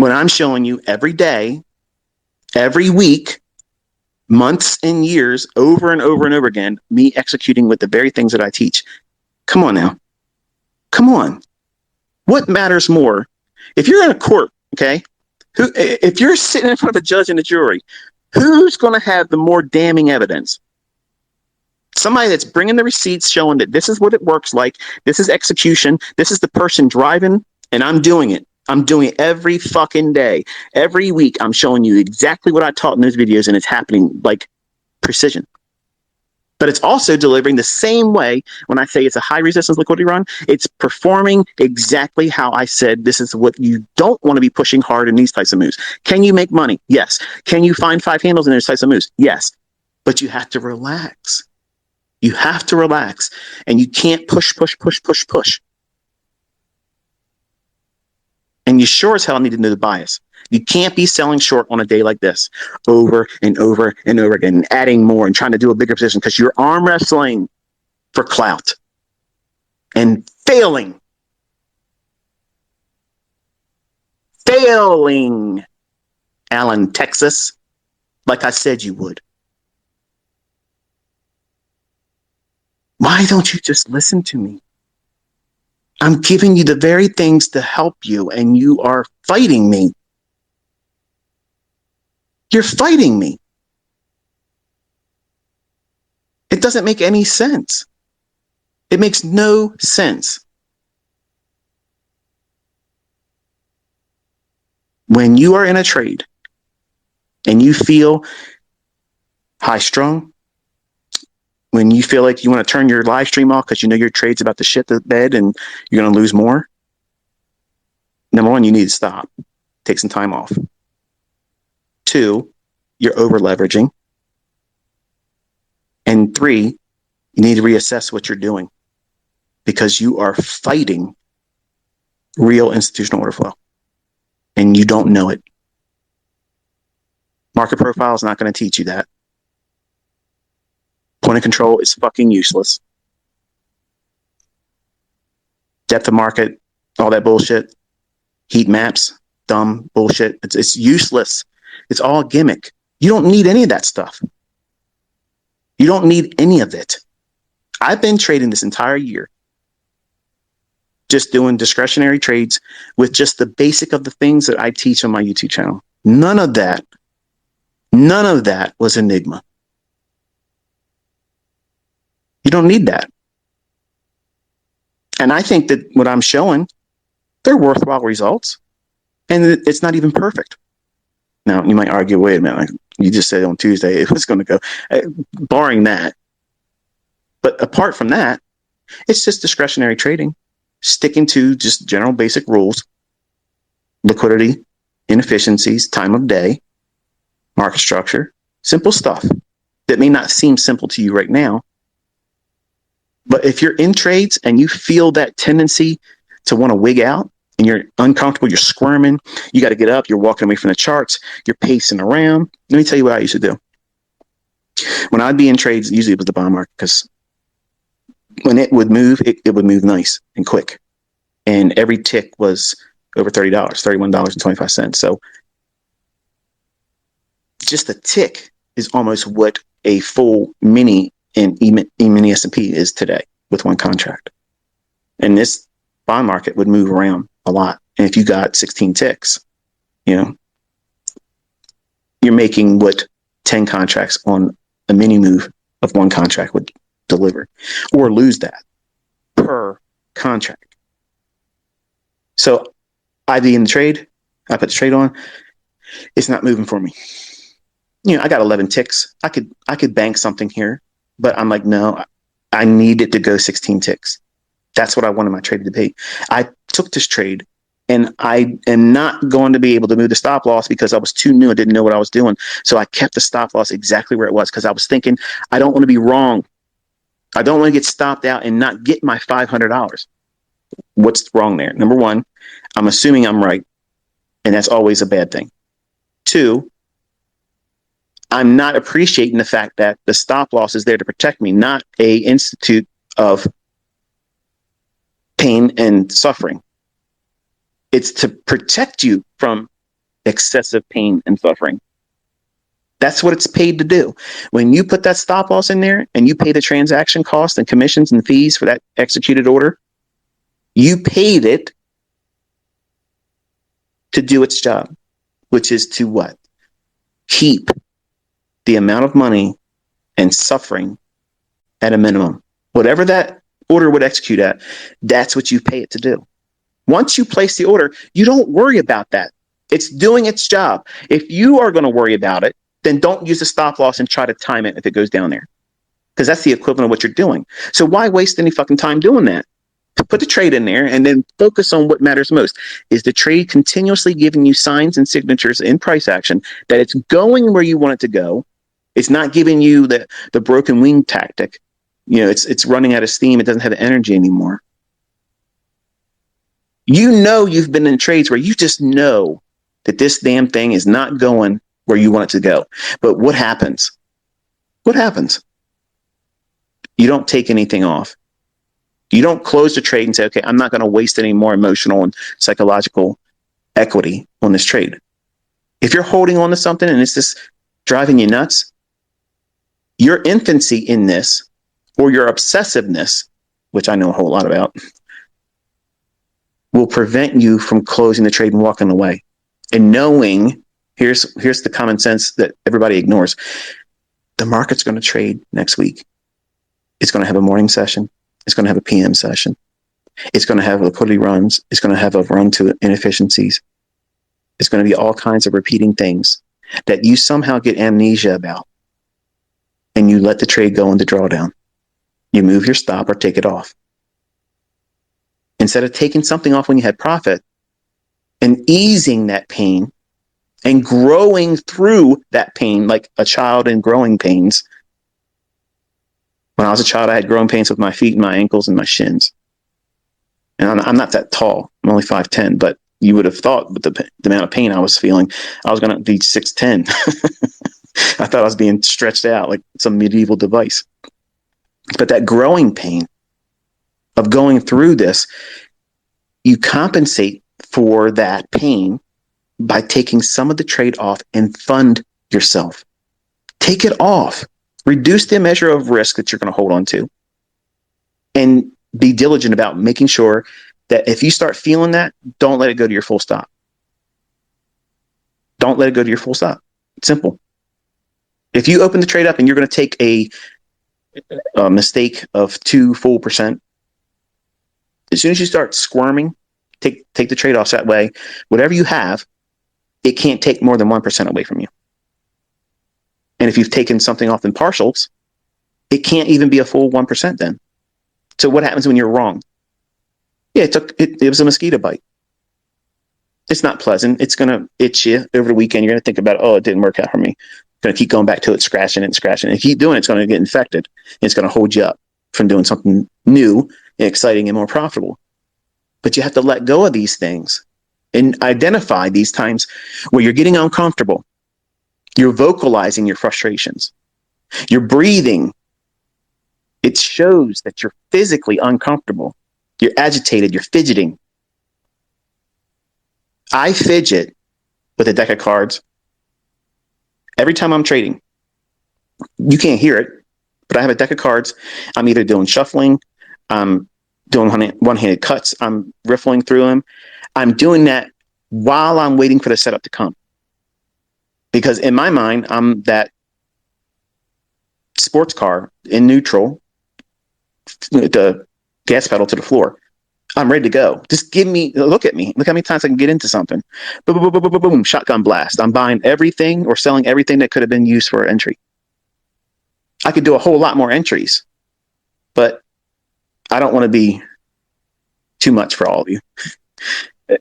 When I'm showing you every day, every week, months and years, over and over and over again, me executing with the very things that I teach. Come on now. Come on. What matters more? If you're in a court, okay, if you're sitting in front of a judge and a jury, who's going to have the more damning evidence? Somebody that's bringing the receipts showing that this is what it works like. This is execution. This is the person driving, and I'm doing it. I'm doing it every fucking day. Every week, I'm showing you exactly what I taught in those videos, and it's happening like precision. But it's also delivering the same way. When I say it's a high resistance liquidity run, it's performing exactly how I said. This is what you don't want to be pushing hard in these types of moves. Can you make money? Yes. Can you find 5 handles in those types of moves? Yes. But you have to relax. You have to relax, and you can't push. And you sure as hell need to know the bias. You can't be selling short on a day like this over and over and over again, and adding more and trying to do a bigger position because you're arm wrestling for clout and failing. Allen, Texas, like I said you would. Why don't you just listen to me? I'm giving you the very things to help you, and you are fighting me. You're fighting me. It doesn't make any sense. It makes no sense. When you are in a trade and you feel high strung, when you feel like you want to turn your live stream off because you know your trade's about to shit the bed and you're going to lose more, number one, you need to stop. Take some time off. 2, you're over leveraging. And 3, you need to reassess what you're doing because you are fighting real institutional order flow and you don't know it. Market profile is not going to teach you that. Point of control is fucking useless. Depth of market, all that bullshit. Heat maps, dumb bullshit. It's useless. It's all gimmick. You don't need any of that stuff. You don't need any of it. I've been trading this entire year, just doing discretionary trades with just the basic of the things that I teach on my YouTube channel. None of that was Enigma. You don't need that. And I think that what I'm showing, they're worthwhile results. And it's not even perfect. Now, you might argue, wait a minute, like you just said on Tuesday it was going to go, barring that. But apart from that, it's just discretionary trading, sticking to just general basic rules, liquidity, inefficiencies, time of day, market structure, simple stuff that may not seem simple to you right now. But if you're in trades and you feel that tendency to want to wig out and you're uncomfortable, you're squirming, you got to get up, you're walking away from the charts, you're pacing around. Let me tell you what I used to do. When I'd be in trades, usually it was the bond market because when it would move, it would move nice and quick. And every tick was over $30, $31.25. So just a tick is almost what a full mini in E-mini S&P is today with one contract. And this bond market would move around a lot. And if you got 16 ticks, you're making what 10 contracts on a mini move of one contract would deliver, or lose that per contract. So I'd be in the trade, I put the trade on, it's not moving for me. I got 11 ticks. I could bank something here. But I'm like, no, I need it to go 16 ticks. That's what I wanted my trade to be. I took this trade, and I am not going to be able to move the stop loss because I was too new. I didn't know what I was doing. So I kept the stop loss exactly where it was because I was thinking, I don't want to be wrong. I don't want to get stopped out and not get my $500. What's wrong there? Number one, I'm assuming I'm right, and that's always a bad thing. 2, I'm not appreciating the fact that the stop loss is there to protect me, not a institute of pain and suffering. It's to protect you from excessive pain and suffering. That's what it's paid to do. When you put that stop loss in there and you pay the transaction cost and commissions and fees for that executed order, you paid it to do its job, which is to what? Keep the amount of money and suffering at a minimum. Whatever that order would execute at, that's what you pay it to do. Once you place the order, you don't worry about that. It's doing its job. If you are going to worry about it, then don't use a stop loss and try to time it if it goes down there, because that's the equivalent of what you're doing. So why waste any fucking time doing that? Put the trade in there and then focus on what matters most. Is the trade continuously giving you signs and signatures in price action that it's going where you want it to go? It's not giving you the broken wing tactic. It's running out of steam. It doesn't have energy anymore. You've been in trades where you just know that this damn thing is not going where you want it to go. But what happens? What happens? You don't take anything off. You don't close the trade and say, okay, I'm not going to waste any more emotional and psychological equity on this trade. If you're holding on to something and it's just driving you nuts, your infancy in this or your obsessiveness, which I know a whole lot about, will prevent you from closing the trade and walking away. And knowing, here's the common sense that everybody ignores. The market's going to trade next week. It's going to have a morning session. It's going to have a PM session. It's going to have liquidity runs. It's going to have a run to inefficiencies. It's going to be all kinds of repeating things that you somehow get amnesia about. And you let the trade go into drawdown. You move your stop or take it off. Instead of taking something off when you had profit and easing that pain and growing through that pain like a child in growing pains. When I was a child, I had growing pains with my feet and my ankles and my shins. And I'm not that tall. I'm only 5'10", but you would have thought with the amount of pain I was feeling, I was going to be 6'10". I thought I was being stretched out like some medieval device. But that growing pain of going through this, you compensate for that pain by taking some of the trade off and fund yourself. Take it off. Reduce the measure of risk that you're going to hold on to. And be diligent about making sure that if you start feeling that, don't let it go to your full stop. Don't let it go to your full stop. It's simple. If you open the trade up and you're going to take a mistake of 2 full percent, as soon as you start squirming, take the trade-offs that way. Whatever you have, it can't take more than 1% away from you. And if you've taken something off in partials, it can't even be a full 1% then. So what happens when you're wrong? Yeah, it was a mosquito bite. It's not pleasant. It's going to itch you over the weekend. You're going to think about, oh, it didn't work out for me. Going to keep going back to it, scratching it and scratching it. If you keep doing it, it's going to get infected. It's going to hold you up from doing something new and exciting and more profitable. But you have to let go of these things and identify these times where you're getting uncomfortable. You're vocalizing your frustrations. You're breathing. It shows that you're physically uncomfortable. You're agitated. You're fidgeting. I fidget with a deck of cards every time I'm trading. You can't hear it, but I have a deck of cards. I'm either doing shuffling, I'm doing one-handed cuts, I'm riffling through them. I'm doing that while I'm waiting for the setup to come. Because in my mind, I'm that sports car in neutral, the gas pedal to the floor. I'm ready to go. Just look at me. Look how many times I can get into something. Boom, boom, boom, boom, boom, boom, shotgun blast. I'm buying everything or selling everything that could have been used for entry. I could do a whole lot more entries, but I don't want to be too much for all of you.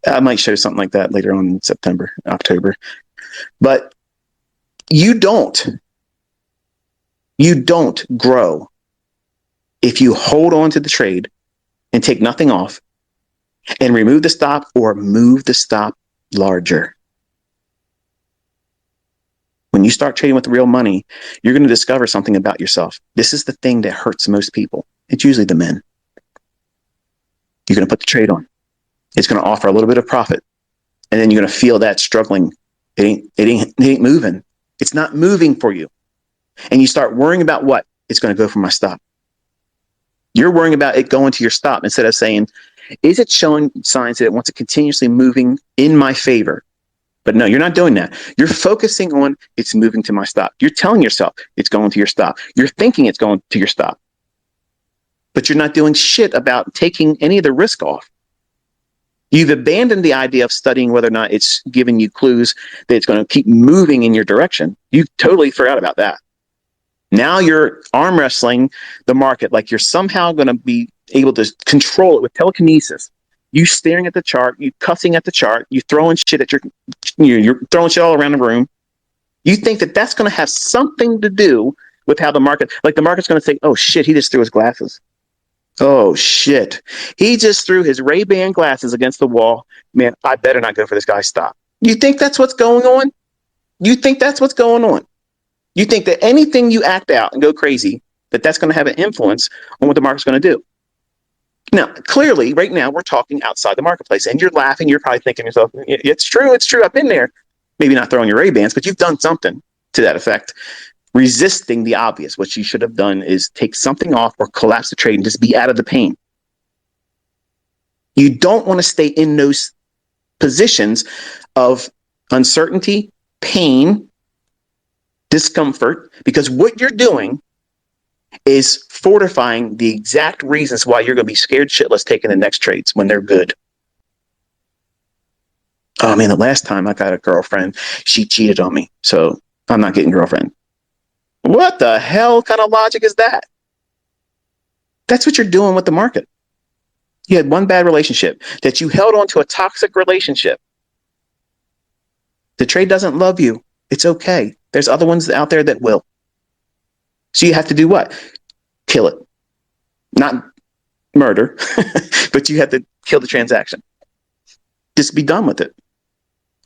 I might show something like that later on in September, October. But you don't grow if you hold on to the trade and take nothing off and remove the stop or move the stop larger. When you start trading with real money, you're going to discover something about yourself. This is the thing that hurts most people. It's usually the men. You're going to put the trade on. It's going to offer a little bit of profit. And then you're going to feel that struggling It ain't moving. It's not moving for you. And you start worrying about what? It's going to go for my stop. You're worrying about it going to your stop instead of saying, is it showing signs that it wants to continuously moving in my favor? But no, you're not doing that. You're focusing on it's moving to my stop. You're telling yourself it's going to your stop. You're thinking it's going to your stop. But you're not doing shit about taking any of the risk off. You've abandoned the idea of studying whether or not it's giving you clues that it's going to keep moving in your direction. You totally forgot about that. Now you're arm wrestling the market like you're somehow going to be able to control it with telekinesis. You staring at the chart, you cussing at the chart, you throwing shit at you're throwing shit all around the room. You think that that's going to have something to do with how the market, like the market's going to say, oh shit, he just threw his glasses. Oh shit, he just threw his Ray-Ban glasses against the wall. Man, I better not go for this guy's stop. You think that's what's going on? You think that's what's going on? You think that anything you act out and go crazy, that's going to have an influence on what the market's going to do. Now, clearly, right now, we're talking outside the marketplace, and you're laughing. You're probably thinking to yourself, it's true. I've been there. Maybe not throwing your Ray-Bans, but you've done something to that effect. Resisting the obvious. What you should have done is take something off or collapse the trade and just be out of the pain. You don't want to stay in those positions of uncertainty, pain, discomfort, because what you're doing is fortifying the exact reasons why you're going to be scared shitless taking the next trades when they're good. Oh man, the last time I got a girlfriend, she cheated on me, so I'm not getting a girlfriend. What the hell kind of logic is that? That's what you're doing with the market. You had one bad relationship that you held on to a toxic relationship. The trade doesn't love you. It's okay. There's other ones out there that will. So you have to do what? Kill it. Not murder, but you have to kill the transaction. Just be done with it.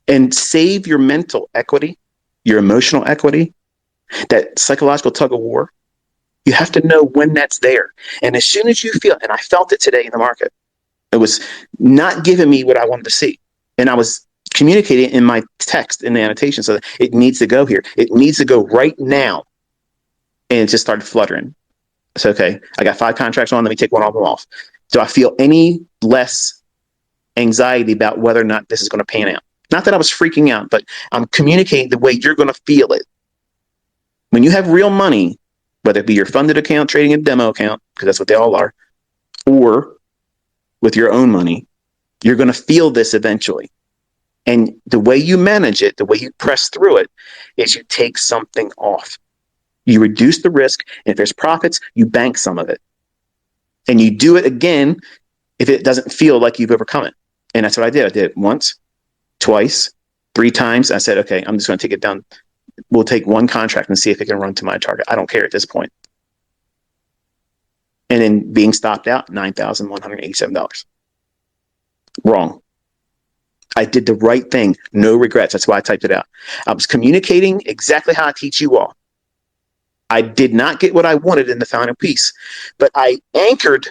And save your mental equity, your emotional equity, that psychological tug of war. You have to know when that's there. And as soon as you feel, and I felt it today in the market, it was not giving me what I wanted to see. And I was communicating in my text in the annotation so that it needs to go here. It needs to go right now. And it just started fluttering. So, okay, I got 5 contracts on. Let me take one of them off. Do I feel any less anxiety about whether or not this is going to pan out? Not that I was freaking out, but I'm communicating the way you're going to feel it. When you have real money, whether it be your funded account, trading a demo account, because that's what they all are, or with your own money, you're going to feel this eventually. And the way you manage it, the way you press through it, is you take something off. You reduce the risk, and if there's profits, you bank some of it. And you do it again if it doesn't feel like you've overcome it. And that's what I did. I did it once, twice, 3 times. I said, okay, I'm just going to take it down. We'll take one contract and see if it can run to my target. I don't care at this point. And then being stopped out, $9,187. Wrong. I did the right thing. No regrets. That's why I typed it out. I was communicating exactly how I teach you all. I did not get what I wanted in the final piece, but I anchored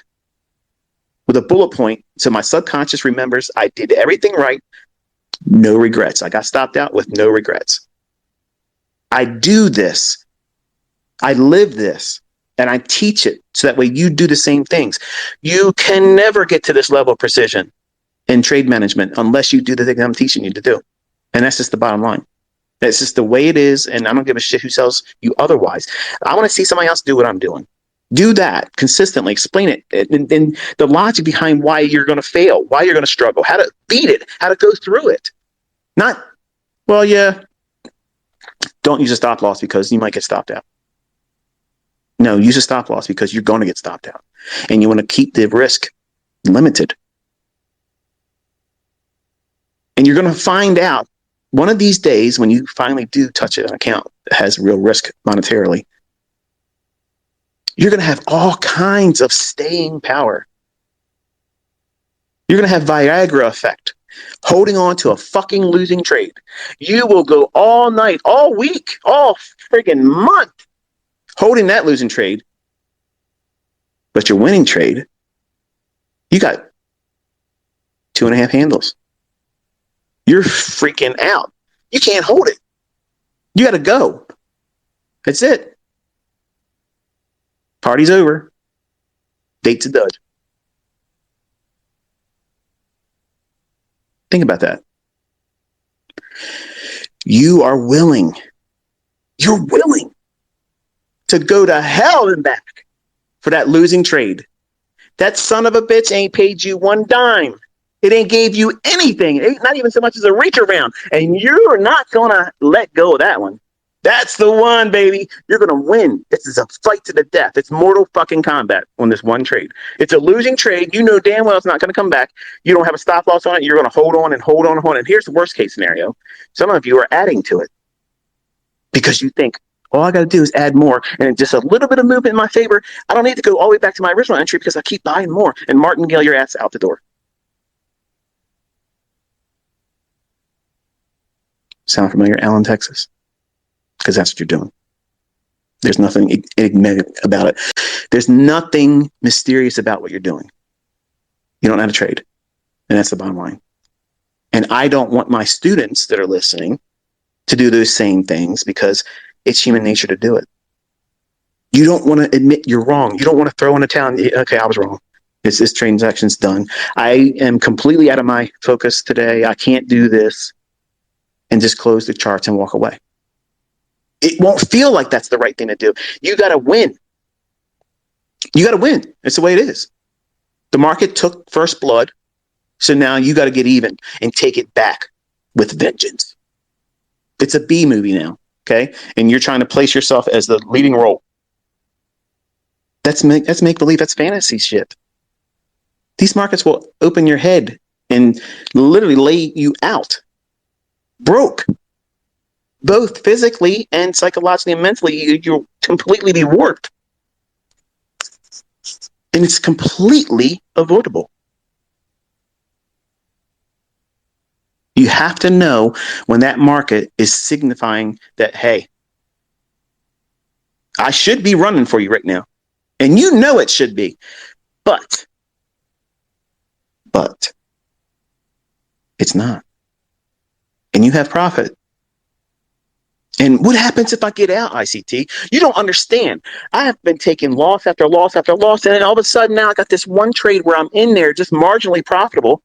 with a bullet point so my subconscious remembers I did everything right. No regrets. I got stopped out with no regrets. I do this. I live this. And I teach it so that way you do the same things. You can never get to this level of precision in trade management unless you do the thing I'm teaching you to do. And that's just the bottom line. That's just the way it is. And I don't give a shit who tells you otherwise. I want to see somebody else do what I'm doing. Do that consistently. Explain it. And the logic behind why you're going to fail, why you're going to struggle, how to beat it, how to go through it. Not, well, yeah, don't use a stop loss because you might get stopped out. No, use a stop loss because you're going to get stopped out. And you want to keep the risk limited. And you're going to find out one of these days when you finally do touch an account that has real risk monetarily, you're going to have all kinds of staying power. You're going to have Viagra effect, holding on to a fucking losing trade. You will go all night, all week, all friggin' month holding that losing trade. But your winning trade, you got 2.5 handles. You're freaking out. You can't hold it. You got to go. That's it. Party's over. Date's a dud. Think about that. You are willing. You're willing to go to hell and back for that losing trade. That son of a bitch ain't paid you one dime. It ain't gave you anything. It ain't not even so much as a reach around. And you're not going to let go of that one. That's the one, baby. You're going to win. This is a fight to the death. It's mortal fucking combat on this one trade. It's a losing trade. You know damn well it's not going to come back. You don't have a stop loss on it. You're going to hold on and hold on and hold on. And here's the worst case scenario. Some of you are adding to it because you think, all I got to do is add more and just a little bit of movement in my favor. I don't need to go all the way back to my original entry because I keep buying more and martingale your ass out the door. Sound familiar? Allen, Texas. Because that's what you're doing. There's nothing enigmatic about it. There's nothing mysterious about what you're doing. You don't know how to trade. And that's the bottom line. And I don't want my students that are listening to do those same things because it's human nature to do it. You don't want to admit you're wrong. You don't want to throw in a towel and, okay, I was wrong. This transaction's done. I am completely out of my focus today. I can't do this. And just close the charts and walk away. It won't feel like that's the right thing to do. You got to win. You got to win. It's the way it is. The market took first blood. So now you got to get even and take it back with vengeance. It's a B movie now. Okay. And you're trying to place yourself as the leading role. That's make believe. That's fantasy shit. These markets will open your head and literally lay you out. Broke. Both physically and psychologically and mentally, you'll completely be warped. And it's completely avoidable. You have to know when that market is signifying that, hey, I should be running for you right now. And you know it should be. But it's not. And you have profit. And what happens if I get out, ICT? You don't understand. I have been taking loss after loss after loss, and then all of a sudden now I got this one trade where I'm in there just marginally profitable.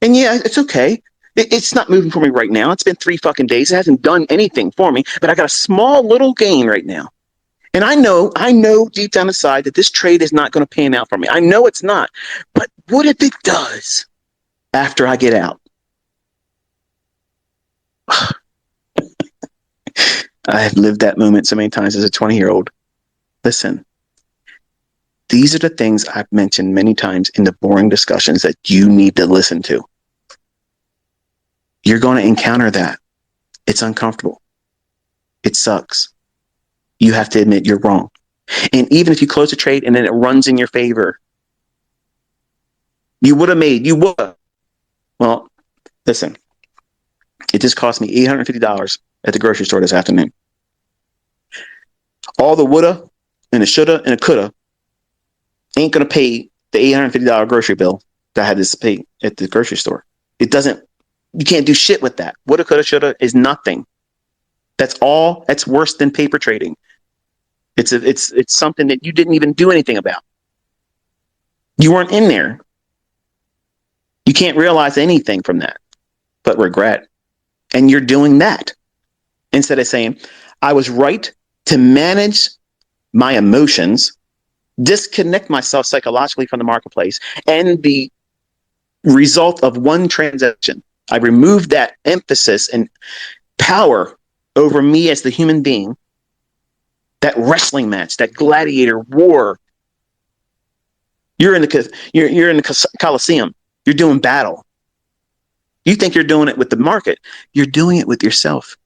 And yeah, it's okay. It's not moving for me right now. It's been 3 fucking days. It hasn't done anything for me, but I got a small little gain right now. And I know deep down inside that this trade is not going to pan out for me. I know it's not. But what if it does after I get out? I have lived that moment so many times as a 20-year-old. Listen, these are the things I've mentioned many times in the boring discussions that you need to listen to. You're going to encounter that. It's uncomfortable. It sucks. You have to admit you're wrong. And even if you close a trade and then it runs in your favor, you would have. Well, listen, it just cost me $850 at the grocery store this afternoon. All the woulda and the shoulda and the coulda ain't going to pay the $850 grocery bill that I had to pay at the grocery store. You can't do shit with that. Woulda, coulda, shoulda is nothing. That's all. That's worse than paper trading. It's something that you didn't even do anything about. You weren't in there. You can't realize anything from that but regret. And you're doing that instead of saying, I was right to manage my emotions, disconnect myself psychologically from the marketplace, and the result of one transaction, I removed that emphasis and power over me as the human being, that wrestling match, that gladiator war. You're in the Coliseum. You're doing battle. You think you're doing it with the market. You're doing it with yourself.